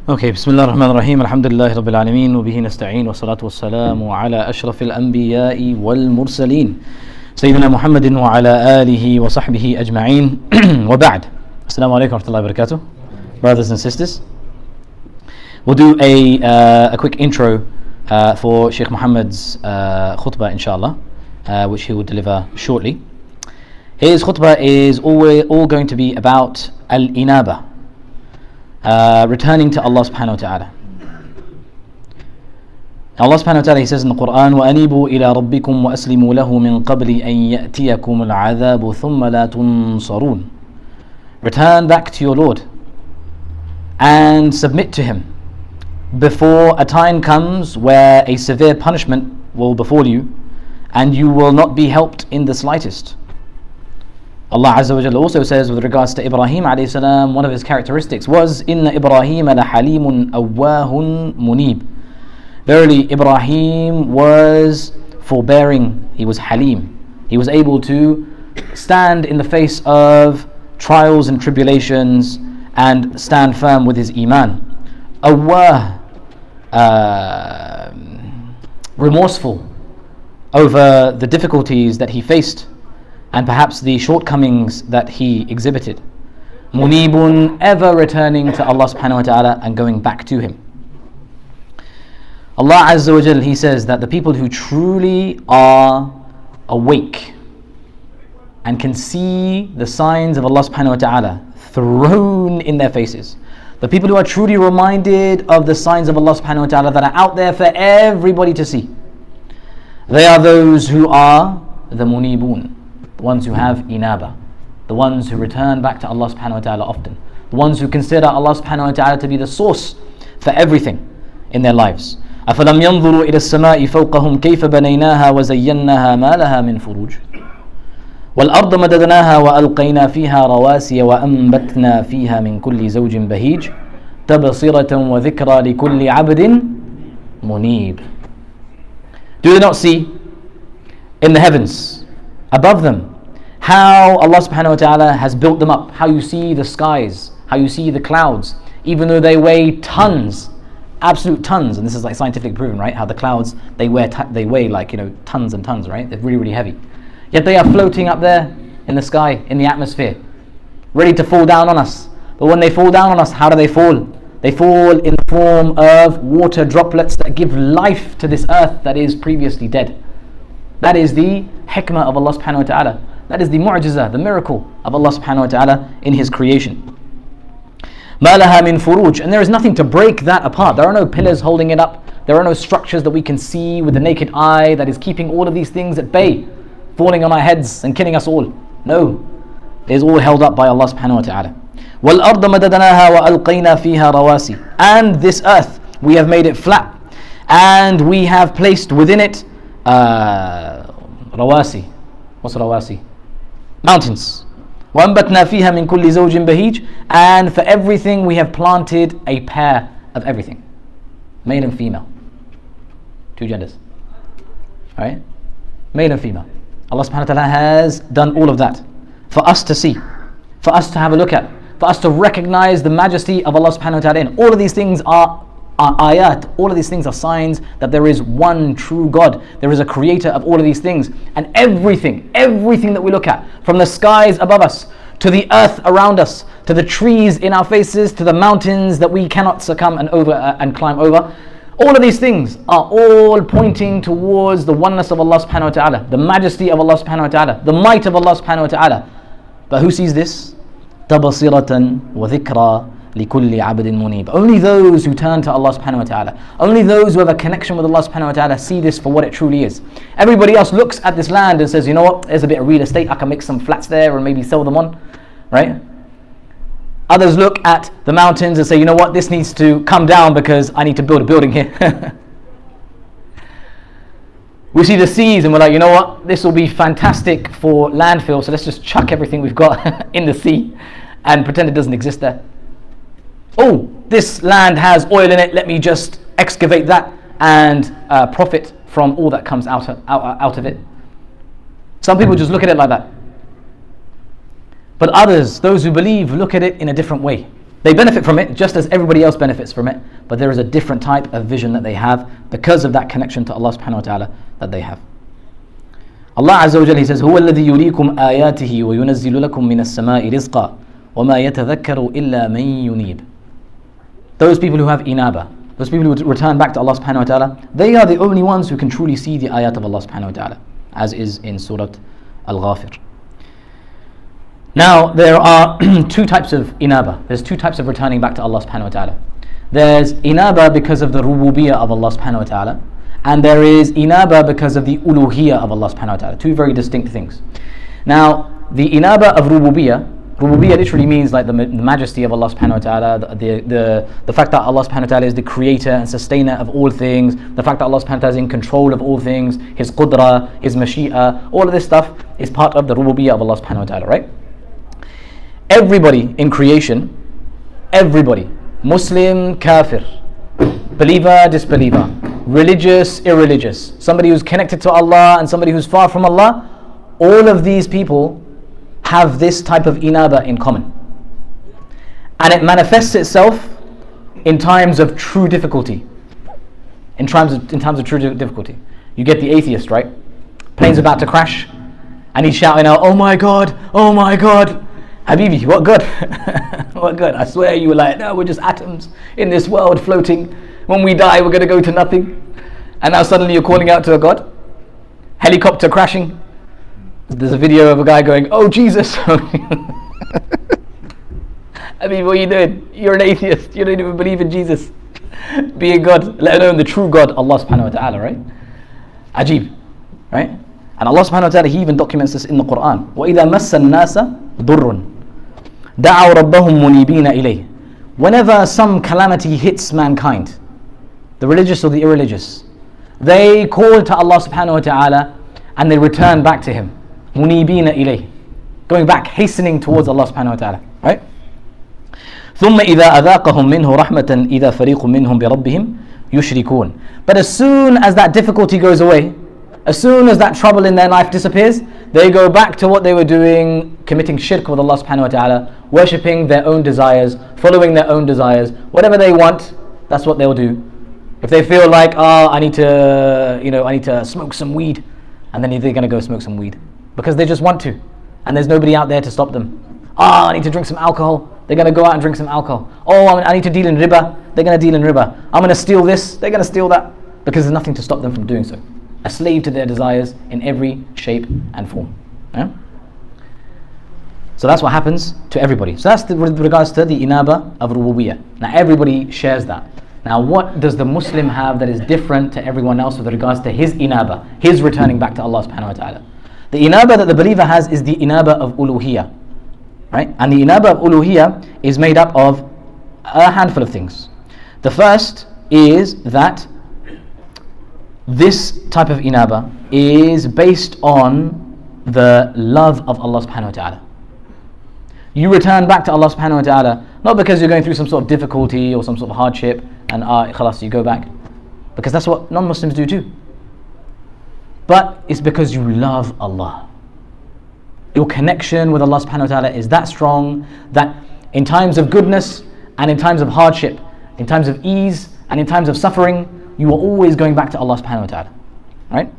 Okay, Bismillah ar-Rahman ar-Rahim, Alhamdulillahi Rabbil Alameen, wa bihi nasta'een, wa salatu wa salamu ala ashrafil anbiya'i wal mursaleen, Sayyidina Muhammadin wa ala alihi wa sahbihi ajma'een, wa ba'd. Assalamu alaikum wa rahmatullahi wa barakatuh. Brothers and sisters, we'll do a quick intro for Sheikh Muhammad's khutbah, inshallah, which he will deliver shortly. His khutbah is all going to be about al-inaba, returning to Allah subhanahu wa ta'ala. Allah subhanahu wa ta'ala, he says in the Quran, وَأَنِيبُوا إِلَىٰ رَبِّكُمْ وَأَسْلِمُوا لَهُ مِنْ قَبْلِ أَنْ يَأْتِيَكُمُ الْعَذَابُ ثُمَّ لَا تُنصَرُونَ. Return back to your Lord and submit to Him before a time comes where a severe punishment will befall you and you will not be helped in the slightest. Allah Azza wa Jalla also says with regards to Ibrahim alayhi salam, one of his characteristics was Inna Ibrahim la halimun awwahun munib. Verily Ibrahim was forbearing, he was halim. He was able to stand in the face of trials and tribulations and stand firm with his iman. Awwah, remorseful over the difficulties that he faced and perhaps the shortcomings that he exhibited. Munibun, ever returning to Allah subhanahu wa ta'ala and going back to Him. Allah Azza wa Jal, He says that the people who truly are awake and can see the signs of Allah subhanahu wa ta'ala thrown in their faces, the people who are truly reminded of the signs of Allah subhanahu wa ta'ala that are out there for everybody to see, they are those who are the munibun, the ones who have inaba, the ones who return back to Allah subhanahu wa ta'ala often, the ones who consider Allah subhanahu wa ta'ala to be the source for everything in their lives. أَفَلَمْ يَنْظُرُوا إِلَى السَّمَاءِ فَوْقَهُمْ كَيْفَ بَنَيْنَاهَا وَزَيَّنَّاهَا مَا لَهَا مِنْ فُرُوجٍ وَالْأَرْضَ مَدَدْنَاهَا وَأَلْقَيْنَا فِيهَا رَوَاسِيَ وَأَنْبَتْنَا فِيهَا مِنْ كُلِّ زَوْجٍ بَهِيجٍ تَبْصِرَةً وَذِكْرَى لِكُلِّ عَبْدٍ مُنِيبٍ. Do they not see in the heavens above them how Allah subhanahu wa ta'ala has built them up, how you see the skies, how you see the clouds, even though they weigh tons, absolute tons, and this is like scientific proven, right? How the clouds, they weigh like, tons and tons, right? They're really, really heavy. Yet they are floating up there in the sky, in the atmosphere, ready to fall down on us. But when they fall down on us, how do they fall? They fall in the form of water droplets that give life to this earth that is previously dead. That is the hikmah of Allah subhanahu wa ta'ala. That is the mu'jizah, the miracle of Allah subhanahu wa ta'ala in His creation. مَا لَهَا مِنْ فُرُوجٍ. And there is nothing to break that apart. There are no pillars holding it up. There are no structures that we can see with the naked eye that is keeping all of these things at bay, falling on our heads and killing us all. No. It is all held up by Allah subhanahu wa ta'ala. وَالْأَرْضَ مَدَدْنَاهَا وَأَلْقَيْنَا فِيهَا رَوَاسِي. And this earth, we have made it flat, and we have placed within it rawasi. What's rawasi? Mountains. وَأَنْبَتْنَا فِيهَا مِنْ كُلِّ زَوْجٍ بَهِيجٍ. And for everything we have planted a pair of everything, male and female, two genders, right? Male and female. Allah subhanahu wa ta'ala has done all of that for us to see, for us to have a look at, for us to recognize the majesty of Allah subhanahu wa ta'ala in. All of these things are ayat, all of these things are signs that there is one true God. There is a creator of all of these things. And everything that we look at, from the skies above us, to the earth around us, to the trees in our faces, to the mountains that we cannot succumb and climb over, all of these things are all pointing towards the oneness of Allah subhanahu wa ta'ala, the majesty of Allah subhanahu wa ta'ala, the might of Allah subhanahu wa ta'ala. But who sees this? تَبْصِرَةً وَذِكْرَى لِكُلِّ عَبْدٍ مُنِيبٍ. Only those who turn to Allah subhanahu wa ta'ala, only those who have a connection with Allah subhanahu wa ta'ala see this for what it truly is. Everybody else looks at this land and says, you know what, there's a bit of real estate, I can make some flats there and maybe sell them on, right? Others look at the mountains and say, you know what, this needs to come down because I need to build a building here. We see the seas and we're like, you know what, this will be fantastic for landfill, so let's just chuck everything we've got in the sea and pretend it doesn't exist there. Oh, this land has oil in it, let me just excavate that and profit from all that comes out of it. Some people just look at it like that. But others, those who believe, look at it in a different way. They benefit from it just as everybody else benefits from it, but there is a different type of vision that they have because of that connection to Allah subhanahu wa ta'ala that they have. Allah Azza wa Jalla, He says, هُوَ الَّذِي يُرِيكُمْ آيَاتِهِ وَيُنَزِّلُ لَكُم مِّنَ السَّمَاءِ رِزْقًا وَمَا يَتَذَكَّرُ إِلَّا مَن يُنِيبُ. Those people who have inaba, those people who return back to Allah subhanahu wa ta'ala, they are the only ones who can truly see the ayat of Allah subhanahu wa ta'ala, as is in Surah Al-Ghafir. Now, there are two types of inaba. There's two types of returning back to Allah subhanahu wa ta'ala. There's inaba because of the rububiyyah of Allah subhanahu wa ta'ala, and there is inaba because of the uluhiyyah of Allah subhanahu wa ta'ala. Two very distinct things. Now, the inaba of rububiyyah literally means like the majesty of Allah subhanahu wa ta'ala, the fact that Allah subhanahu wa ta'ala is the creator and sustainer of all things, the fact that Allah subhanahu wa ta'ala is in control of all things, His qudra, His mashi'a, all of this stuff is part of the rububiyyah of Allah subhanahu wa ta'ala, right? Everybody in creation, everybody, Muslim, kafir, believer, disbeliever, religious, irreligious, somebody who's connected to Allah and somebody who's far from Allah, all of these people have this type of inaba in common. And it manifests itself in times of true difficulty. In times of true difficulty. You get the atheist, right? Plane's about to crash, and he's shouting out, "Oh my God, oh my God." Habibi, what God? What God? I swear you were like, no, we're just atoms in this world floating. When we die, we're going to go to nothing. And now suddenly you're calling out to a God? Helicopter crashing. There's a video of a guy going, "Oh Jesus." Habibi, what are you doing? You're an atheist. You don't even believe in Jesus being God, let alone the true God, Allah subhanahu wa ta'ala, right? Ajib, right? And Allah subhanahu wa ta'ala, He even documents this in the Quran. وَإِذَا مَسَّ النَّاسَ ضُرٌّ دَعَوْا رَبَّهُمْ مُنِيبِينَ إِلَيْهِ. Whenever some calamity hits mankind, the religious or the irreligious, they call to Allah subhanahu wa ta'ala and they return back to Him. مُنِيبِينَ إِلَيْهِ. Going back, hastening towards Allah subhanahu wa ta'ala. Right? ثُمَّ إِذَا أَذَاقَهُم مِّنْهُ رَحْمَةً إِذَا فَرِيقٌ مِّنْهُمْ بِرَبِّهِمْ يُشْرِكُونَ. But as soon as that difficulty goes away, as soon as that trouble in their life disappears, they go back to what they were doing, committing shirk with Allah subhanahu wa ta'ala, worshipping their own desires, following their own desires. Whatever they want, that's what they'll do. If they feel like, I need to smoke some weed, and then they're going to go smoke some weed because they just want to, and there's nobody out there to stop them. I need to drink some alcohol. They're going to go out and drink some alcohol. I need to deal in riba. They're going to deal in riba. I'm going to steal this. They're going to steal that, because there's nothing to stop them from doing so. A slave to their desires in every shape and form. Yeah? So that's what happens to everybody. So that's with regards to the inaba of rububiyyah. Now everybody shares that. Now what does the Muslim have that is different to everyone else with regards to his inaba, his returning back to Allah subhanahu wa ta'ala? The inaba that the believer has is the inaba of uluhiyyah. Right? And the inaba of uluhiyyah is made up of a handful of things. The first is that this type of inaba is based on the love of Allah subhanahu wa ta'ala. You return back to Allah subhanahu wa ta'ala not because you're going through some sort of difficulty or some sort of hardship and khalas, you go back, because that's what non-Muslims do too. But it's because you love Allah. Your connection with Allah subhanahu wa ta'ala is that strong that in times of goodness and in times of hardship, in times of ease and in times of suffering, you are always going back to Allah subhanahu wa ta'ala. Right?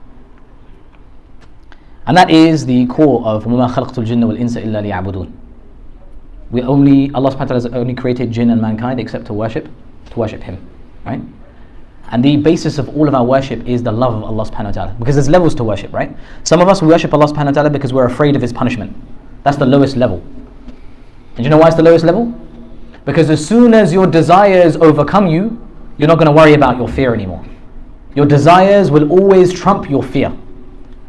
And that is the core of وَمَا خَلَقْتُ الْجِنَّ وَالْإِنسَ إِلَّا لِيَعْبُدُونَ. Allah subhanahu wa ta'ala has only created jinn and mankind except to worship Him. Right? And the basis of all of our worship is the love of Allah subhanahu wa ta'ala. Because there's levels to worship, right? Some of us worship Allah subhanahu wa ta'ala because we're afraid of His punishment. That's the lowest level. And do you know why it's the lowest level? Because as soon as your desires overcome you, you're not going to worry about your fear anymore. Your desires will always trump your fear.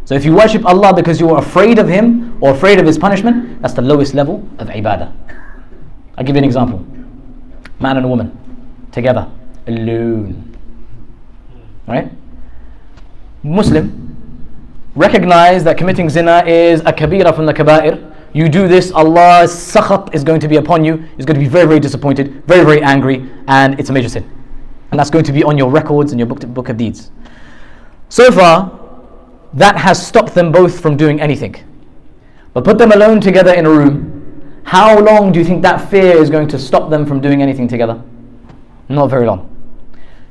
So if you worship Allah because you're afraid of Him or afraid of His punishment, that's the lowest level of ibadah. I'll give you an example. Man and a woman, together, alone. Right? Muslim, recognize that committing zina is a kabira from the kaba'ir. You do this, Allah's sakhat is going to be upon you. He's going to be very, very disappointed, very, very angry, and it's a major sin. And that's going to be on your records and your book of deeds. So far, that has stopped them both from doing anything. But put them alone together in a room how long do you think that fear is going to stop them from doing anything together? Not very long.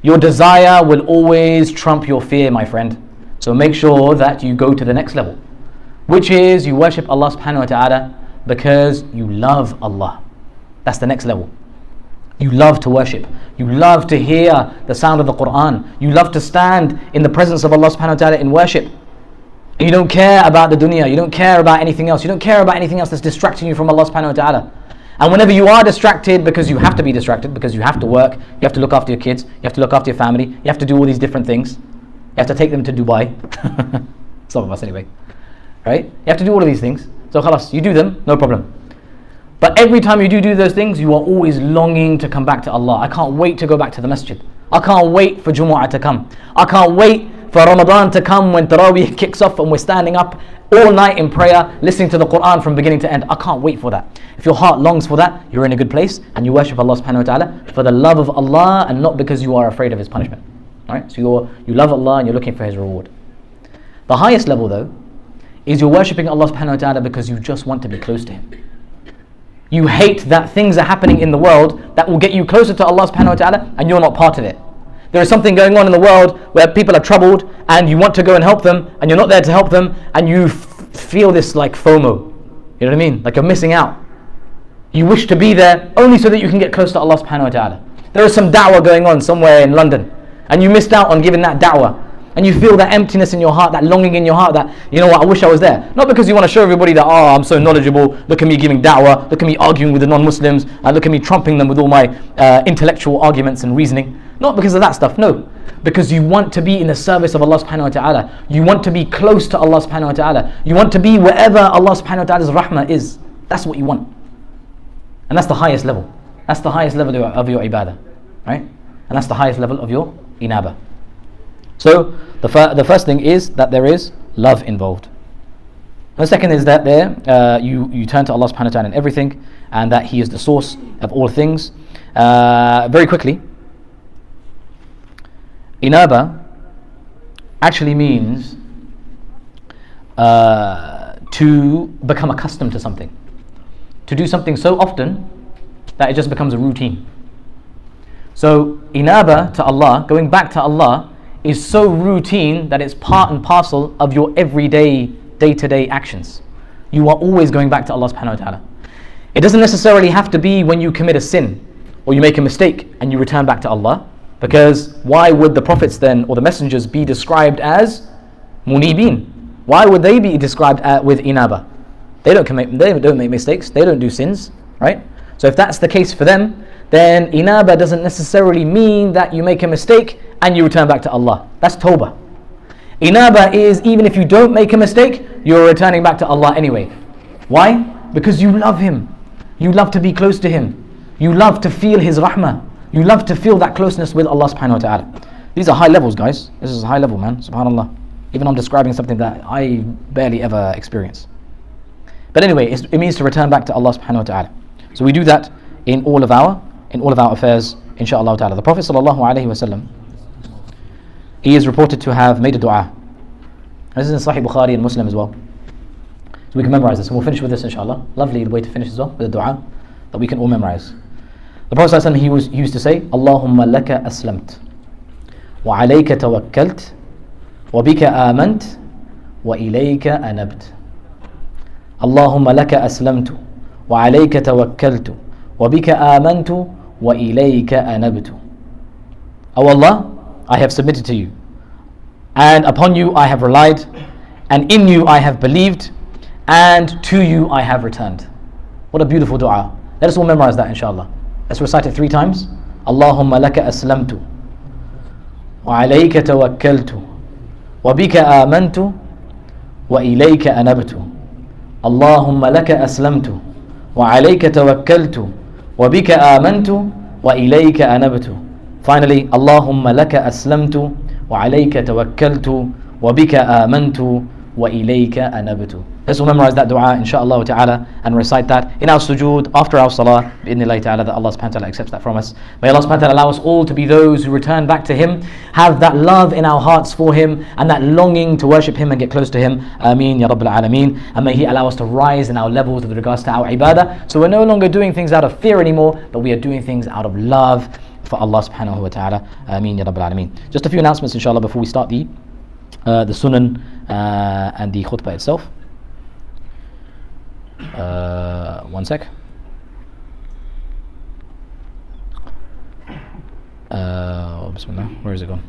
Your desire will always trump your fear, my friend. So make sure that you go to the next level, which is you worship Allah subhanahu wa ta'ala because you love Allah. That's the next level. You love to worship. You love to hear the sound of the Quran. You love to stand in the presence of Allah subhanahu wa ta'ala in worship. You don't care about the dunya. You don't care about anything else. You don't care about anything else that's distracting you from Allah subhanahu wa ta'ala. And whenever you are distracted, because you have to be distracted, because you have to work, you have to look after your kids, you have to look after your family, you have to do all these different things. You have to take them to Dubai. Some of us anyway. Right? You have to do all of these things. So khalas, you do them, no problem. But every time you do those things, you are always longing to come back to Allah. I can't wait to go back to the masjid. I can't wait for Jummah to come. I can't wait for Ramadan to come when Taraweeh kicks off and we're standing up all night in prayer, listening to the Quran from beginning to end. I can't wait for that. If your heart longs for that, you're in a good place and you worship Allah subhanahu wa ta'ala for the love of Allah and not because you are afraid of His punishment. Alright? So you love Allah and you're looking for His reward. The highest level though, is you're worshipping Allah subhanahu wa ta'ala because you just want to be close to Him. You hate that things are happening in the world that will get you closer to Allah subhanahu wa ta'ala and you're not part of it. There is something going on in the world where people are troubled and you want to go and help them and you're not there to help them and you feel this like FOMO. You know what I mean? Like you're missing out. You wish to be there only so that you can get close to Allah subhanahu wa ta'ala. There is some da'wah going on somewhere in London and you missed out on giving that da'wah. And you feel that emptiness in your heart, that longing in your heart that, you know what, I wish I was there. Not because you want to show everybody that, oh, I'm so knowledgeable, look at me giving da'wah, look at me arguing with the non-Muslims, look at me trumping them with all my intellectual arguments and reasoning. Not because of that stuff, no. Because you want to be in the service of Allah subhanahu wa ta'ala. You want to be close to Allah subhanahu wa ta'ala. You want to be wherever Allah subhanahu wa ta'ala's rahmah is. That's what you want. And that's the highest level. That's the highest level of your ibadah. Right? And that's the highest level of your inaba. So the first thing is that there is love involved. The second is that you turn to Allah subhanahu wa ta'ala in everything and that He is the source of all things. Very quickly, inaba actually means to become accustomed to something. To do something so often that it just becomes a routine. So inaba to Allah, going back to Allah, is so routine that it's part and parcel of your everyday, day-to-day actions. You are always going back to Allah subhanahu wa ta'ala. It doesn't necessarily have to be when you commit a sin or you make a mistake and you return back to Allah, because why would the prophets then or the messengers be described as munibin? Why would they be described with inaba? They don't make mistakes, they don't do sins, right? So if that's the case for them, then inaba doesn't necessarily mean that you make a mistake and you return back to Allah. That's tawbah. Inaba is even if you don't make a mistake, you're returning back to Allah anyway. Why? Because you love Him. You love to be close to Him. You love to feel His rahmah. You love to feel that closeness with Allah subhanahu wa ta'ala. These are high levels, guys. This is a high level, man. Subhanallah. Even I'm describing something that I barely ever experience. But anyway, it means to return back to Allah subhanahu wa ta'ala. So we do that in all of our affairs, inshaAllah ta'ala. The Prophet sallallahu alayhi wa sallam, he is reported to have made a dua. This is in Sahih Bukhari and Muslim as well. So we can memorize this and we'll finish with this inshaAllah. Lovely way to finish as well, with a dua that we can all memorize. The Prophet sallallahu alayhi wa sallam, he used to say, Allahumma laka aslamt, wa alayka tawakkalt, wa bika amant, wa ilayka anabt. Allahumma laka aslamtu, wa alayka tawakkaltu, wa bika amantu, wa ilayka anabtu. O Allah, I have submitted to you, and upon you I have relied, and in you I have believed, and to you I have returned. What a beautiful dua. Let us all memorize that inshallah. Let's recite it 3 times. Allahumma laka aslamtu, wa alayka tawakkaltu, wa bika amantu, wa ilayka anabtu. Allahumma laka aslamtu, wa alayka tawakkaltu, wa bika amantu, wa ilayka anabtu. Finally, Allahumma laka aslamtu, wa alayka tawakkaltu, wa bika amantu, وإليك أنبت. Let's all memorize that dua inshaAllah ta'ala and recite that in our sujood after our salah bi'idhnillahi ta'ala, that Allah subhanahu wa ta'ala accepts that from us. May Allah subhanahu wa ta'ala allow us all to be those who return back to Him, have that love in our hearts for Him and that longing to worship Him and get close to Him. Ameen ya Rabbil Alameen. And may He allow us to rise in our levels with regards to our ibadah, so we're no longer doing things out of fear anymore, but we are doing things out of love for Allah subhanahu wa ta'ala. Ameen ya Rabbil Alameen. Just a few announcements inshallah before we start the sunan and the khutbah itself. One sec. Bismillah. Where is it gone?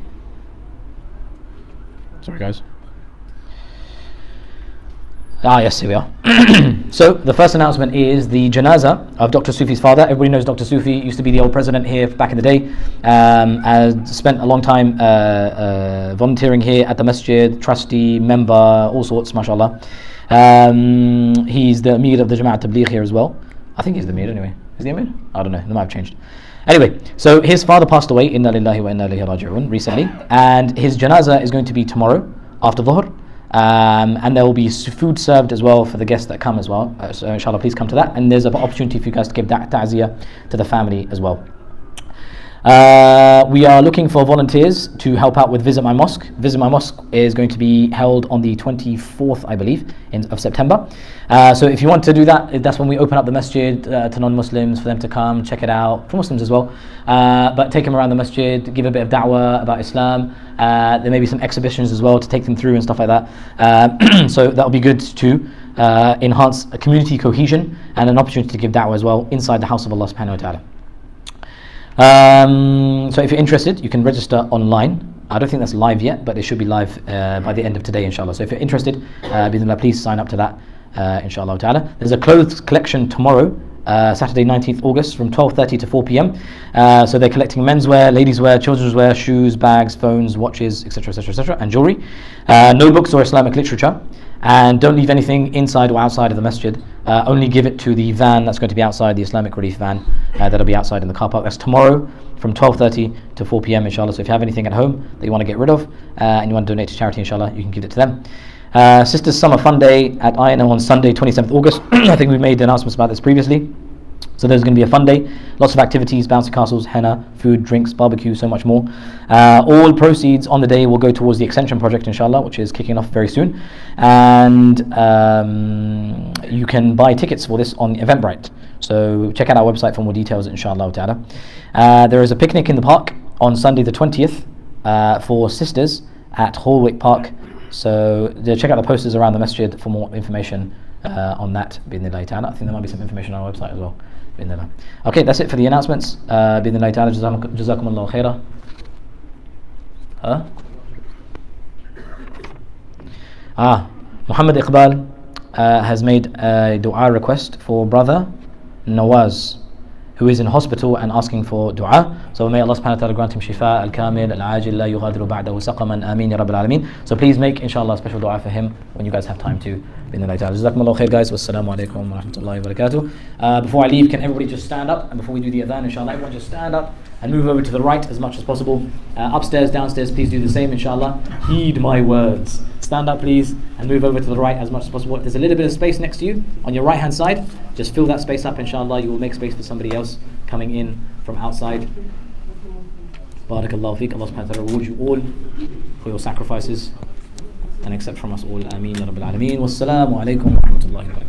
Sorry guys. Yes, here we are. So the first announcement is the janazah of Dr. Sufi's father. Everybody knows Dr. Sufi used to be the old president here back in the day. Spent a long time volunteering here at the Masjid, trustee, member, all sorts, mashallah. He's the Amir of the Jama'at Tabligh here as well. I think he's the Amir anyway. Is he the Amir? I don't know, they might have changed. Anyway, so his father passed away, inna lillahi wa inna ilayhi raji'un, recently, and his janazah is going to be tomorrow after dhuhr. And there will be food served as well for the guests that come as well. So inshallah, please come to that. And there's an opportunity for you guys to give ta'ziyah to the family as well. We are looking for volunteers to help out with Visit My Mosque. Visit My Mosque is going to be held on the 24th, I believe, of September. So if you want to do that, that's when we open up the Masjid to non-Muslims, for them to come, check it out, for Muslims as well. But take them around the Masjid, give a bit of da'wah about Islam. There may be some exhibitions as well to take them through and stuff like that. So that'll be good to enhance a community cohesion and an opportunity to give da'wah as well inside the house of Allah subhanahu wa ta'ala. So if you're interested, you can register online. I don't think that's live yet, but it should be live by the end of today, inshallah. So if you're interested, please sign up to that, inshallah ta'ala. There's a clothes collection tomorrow, Saturday 19th August from 12:30 to 4 p.m. So they're collecting menswear, ladies' wear, children's wear, shoes, bags, phones, watches, etc., etc., etc., and jewelry. No books or Islamic literature. And don't leave anything inside or outside of the masjid. Only give it to the van that's going to be outside, the Islamic Relief van that'll be outside in the car park. That's tomorrow from 12:30 to 4 p.m. inshallah. So if you have anything at home that you want to get rid of and you want to donate to charity, inshallah, you can give it to them. Sisters Summer Fun Day at IANL on Sunday 27th August. I think we made announcements about this previously. So there's going to be a fun day, lots of activities, bouncy castles, henna, food, drinks, barbecue, so much more. All proceeds on the day will go towards the extension project, inshallah, which is kicking off very soon. And you can buy tickets for this on Eventbrite. So check out our website for more details, inshallah ta'ala. There is a picnic in the park on Sunday the 20th for sisters at Hallwick Park. So check out the posters around the masjid for more information on that, bi'idhnillahi ta'ala. I think there might be some information on our website as well. Okay, that's it for the announcements. Bi'idhnillahi ta'ala, jazakumullahu khairah. Muhammad Iqbal has made a dua request for brother Nawaz, who is in hospital and asking for dua. So may Allah subhanahu wa ta'ala grant him shifa al-kamil al-ajil la yughadiru ba'dahu saqaman. Ameen ya Rabbil Alameen. So please make inshallah a special dua for him when you guys have time to. Jazakumullahu khair, guys. Wassalamu alaikum wa rahmatullahi wa barakatuh. Before I leave, can everybody just stand up? And before we do the adhan, inshallah, everyone just stand up and move over to the right as much as possible. Upstairs, downstairs, please do the same, inshallah. Heed my words. Stand up, please, and move over to the right as much as possible. If there's a little bit of space next to you on your right hand side, just fill that space up, inshallah. You will make space for somebody else coming in from outside. Barakallahu feek. Allah subhanahu wa ta'ala reward you all for your sacrifices and accept from us all. Ameen ya Rabbil Alameen. Wassalamu alaikum wa rahmatullahi wa barakatuh.